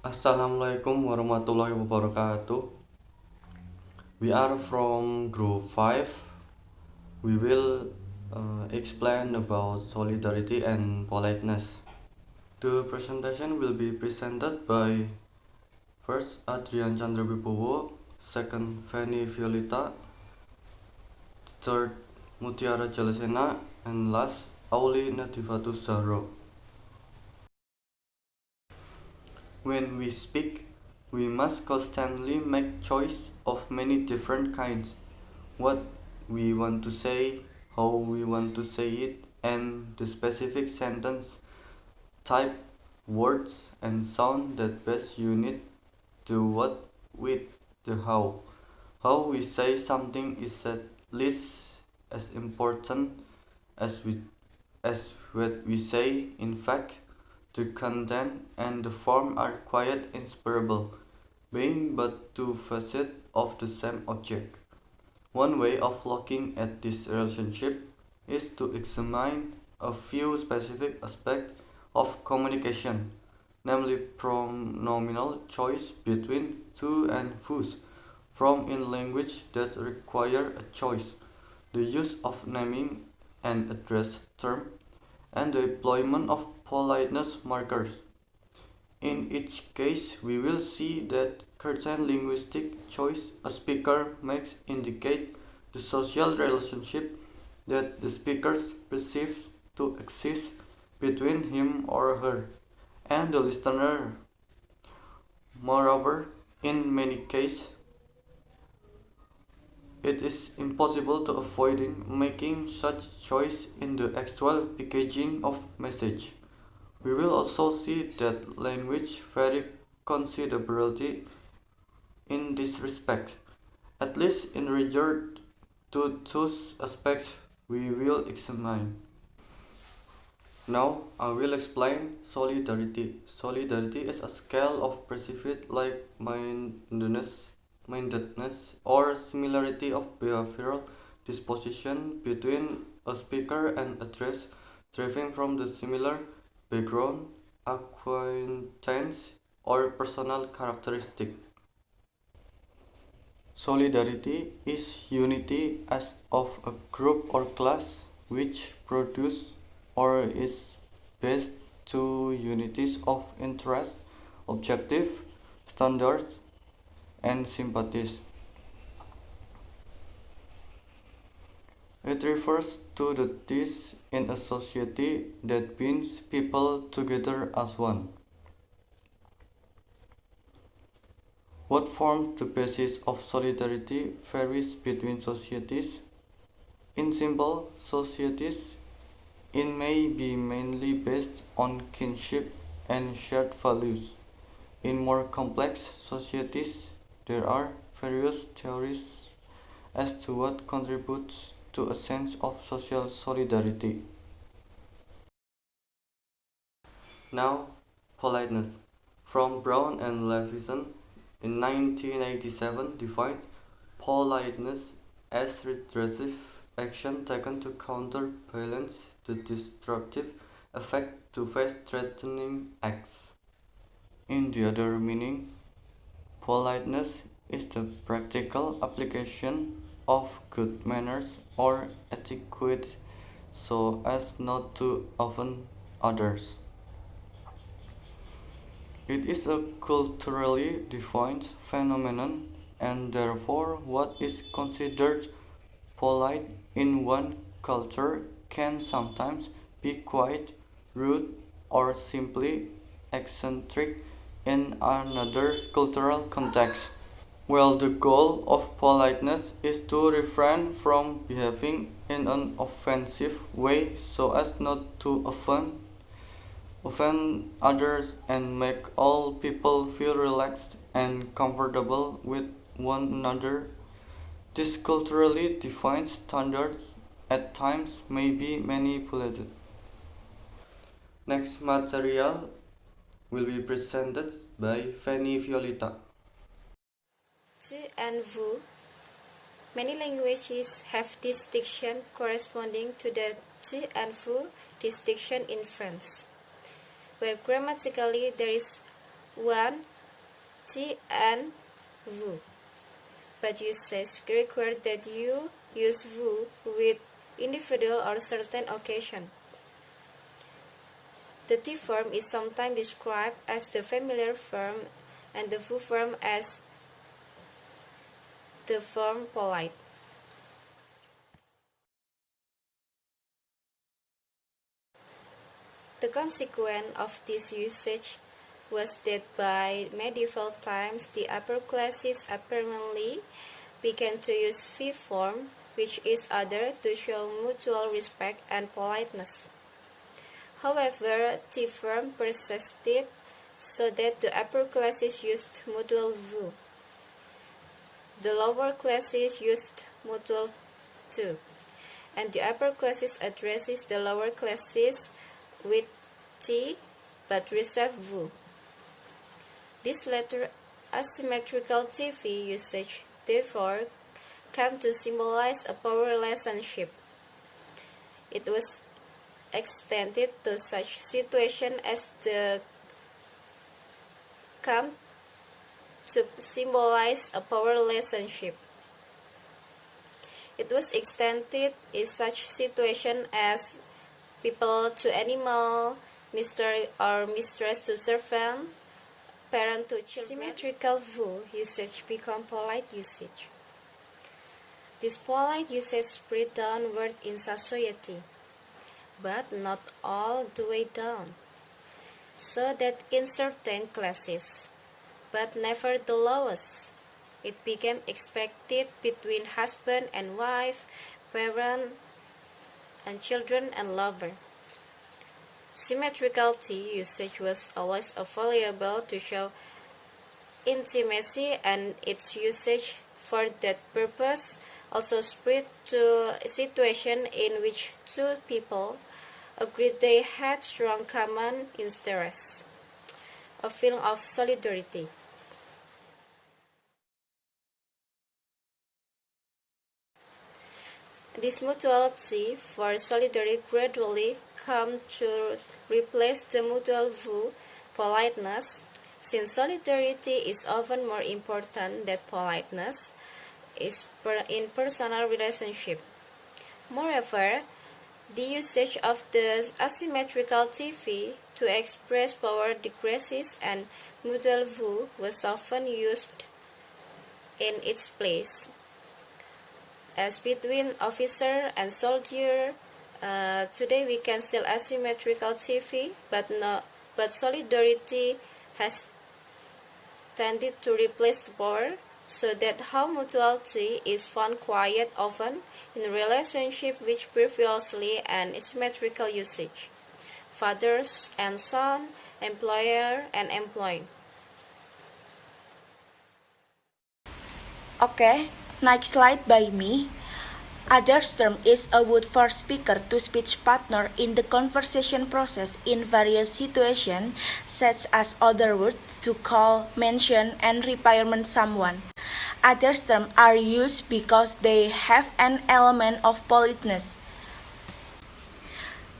Assalamualaikum warahmatullahi wabarakatuh. We are from group 5. We will explain about solidarity and politeness. The presentation will be presented by first Adrian Chandra Wibowo, second Fanny Violeta, third Mutiara Jalasena, and last Auli Nadifatu Zahro. When we speak, we must constantly make choice of many different kinds. What we want to say, how we want to say it, and the specific sentence type, words, and sound that best unit the what with the how. How we say something is at least as important as what we say. In fact, the content and the form are quite inseparable, being but two facets of the same object. One way of looking at this relationship is to examine a few specific aspects of communication, namely pronominal choice between to and whose, from in language that require a choice, the use of naming and address term, and the employment of politeness markers. In each case, we will see that certain linguistic choice a speaker makes indicate the social relationship that the speaker perceives to exist between him or her and the listener. Moreover, in many cases, it is impossible to avoid making such choice in the actual packaging of message. We will also see that language varies considerably in this respect, at least in regard to those aspects we will examine. Now I will explain solidarity. Solidarity is a scale of perceived like-mindedness or similarity of behavioral disposition between a speaker and address deriving from the similar background, acquaintance, or personal characteristic. Solidarity is unity as of a group or class which produce or is based to unities of interest, objective, standards, and sympathies. It refers to the this in a society that binds people together as one. What forms the basis of solidarity varies between societies. In simple societies, it may be mainly based on kinship and shared values. In more complex societies, there are various theories as to what contributes to a sense of social solidarity. Now, politeness. From Brown and Levison in 1987 defines politeness as redressive action taken to counterbalance the destructive effect to face threatening acts. In the other meaning, politeness is the practical application of good manners or etiquette so as not to offend others. It is a culturally defined phenomenon, and therefore what is considered polite in one culture can sometimes be quite rude or simply eccentric in another cultural context. Well, the goal of politeness is to refrain from behaving in an offensive way so as not to offend others and make all people feel relaxed and comfortable with one another. This culturally defined standards at times may be manipulated. Next material will be presented by Fanny Violeta. Tu and vous. Many languages have distinction corresponding to the tu and vous distinction in French, where grammatically there is one, ti, and vous. But usage requires that you use vous with individual or certain occasion. The ti form is sometimes described as the familiar form and the vous form as the form polite. The consequence of this usage was that by medieval times the upper classes apparently began to use V form with each other to show mutual respect and politeness. However, T form persisted so that the upper classes used mutual vous. The lower classes used mutual tu, and the upper classes addresses the lower classes with ti but reserve vous. This latter asymmetrical TV usage therefore came to symbolize a power relationship. It was extended to such situations as the come to symbolize a power relationship. It was extended in such situations as people to animal, mister or mistress to servant, parent to children. Symmetrical vous usage become polite usage. This polite usage spread downward in society, but not all the way down, so that in certain classes, but never the lowest, it became expected between husband and wife, parent and children and lover. Symmetrical T usage was always available to show intimacy, and its usage for that purpose also spread to a situation in which two people agreed they had strong common interests, a feeling of solidarity. This mutuality for solidarity gradually come to replace the mutual vous, politeness, since solidarity is often more important than politeness is in personal relationship. Moreover, the usage of the asymmetrical TV to express power decreases, and mutual vous was often used in its place. As between officer and soldier, today we can still asymmetrical TV, but solidarity has tended to replace the power, so that how mutuality is found quite often in relationship which previously an asymmetrical usage, fathers and son, employer and employee. Okay, next slide by me. Others term is a word for speaker to speech partner in the conversation process in various situations, such as other words to call, mention, and requirement someone. Others terms are used because they have an element of politeness.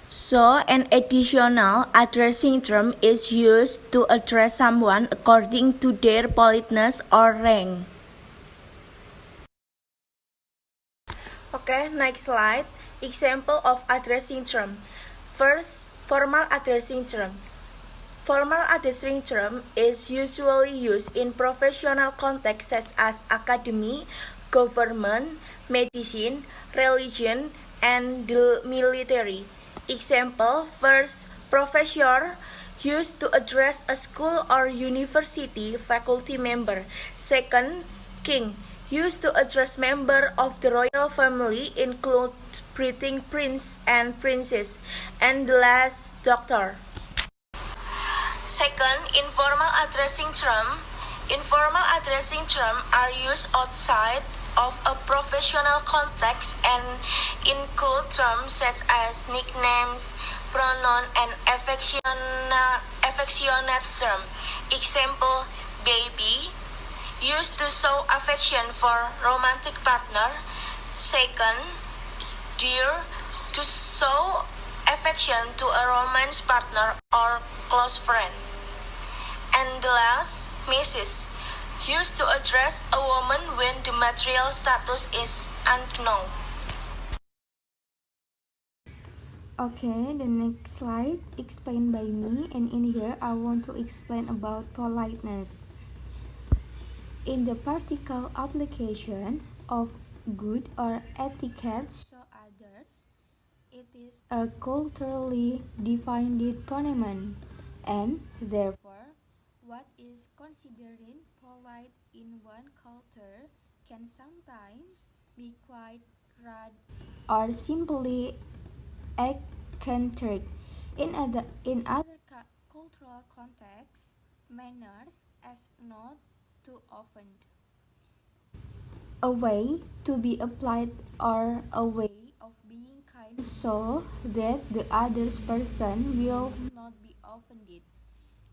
So, an additional addressing term is used to address someone according to their politeness or rank. Okay, next slide. Example of addressing term. First, formal addressing term. Formal addressing term is usually used in professional contexts such as academy, government, medicine, religion, and the military. Example, first, professor used to address a school or university faculty member. Second, king used to address members of the royal family, include breeding prince and princess. And the last, doctor. Second, informal addressing term. Informal addressing terms are used outside of a professional context and include terms such as nicknames, pronoun, and affectionate term. Example, baby, used to show affection for romantic partner. Second, dear, to show affection to a romance partner or close friend. And the last, Mrs., used to address a woman when the material status is unknown. Okay, the next slide explained by me, and in here I want to explain about politeness. In the practical application of good or etiquette to others, it is a culturally defined phenomenon, and therefore, what is considered polite in one culture can sometimes be quite rude or simply eccentric. In other cultural contexts, manners as not too often a way to be applied or a way of being kind so that the other person will not be offended,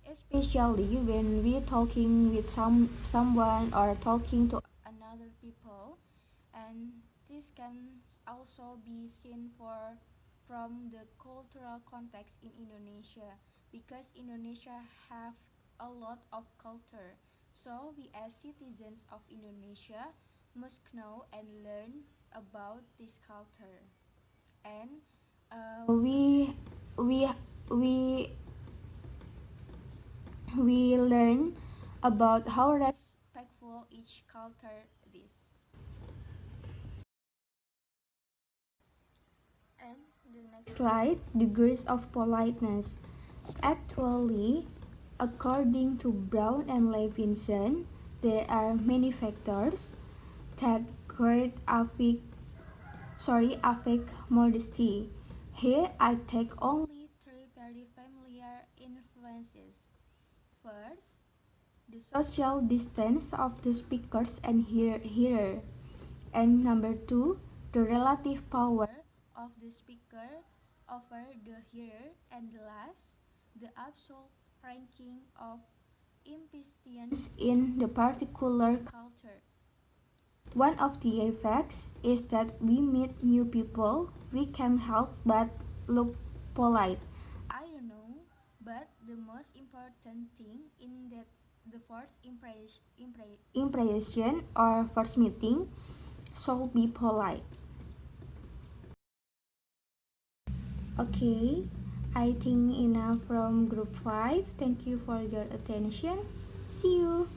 especially when we talking with someone or talking to another people. And this can also be seen from the cultural context in Indonesia, because Indonesia have a lot of culture, so we as citizens of Indonesia must know and learn about this culture. And we we we we learn about how respectful each culture is. And the next slide, degrees of politeness. Actually, according to Brown and Levinson, there are many factors that affect modesty. Here I take only three very familiar influences. First, the social distance of the speakers and hearer. And number two, the relative power of the speaker over the hearer. And the last, the absolute ranking of impatience in the particular culture. One of the effects is that we meet new people, we can't help but look polite. I don't know, but the most important thing in that the first impression or first meeting should be polite. Okay, I think enough from group 5. Thank you for your attention. See you.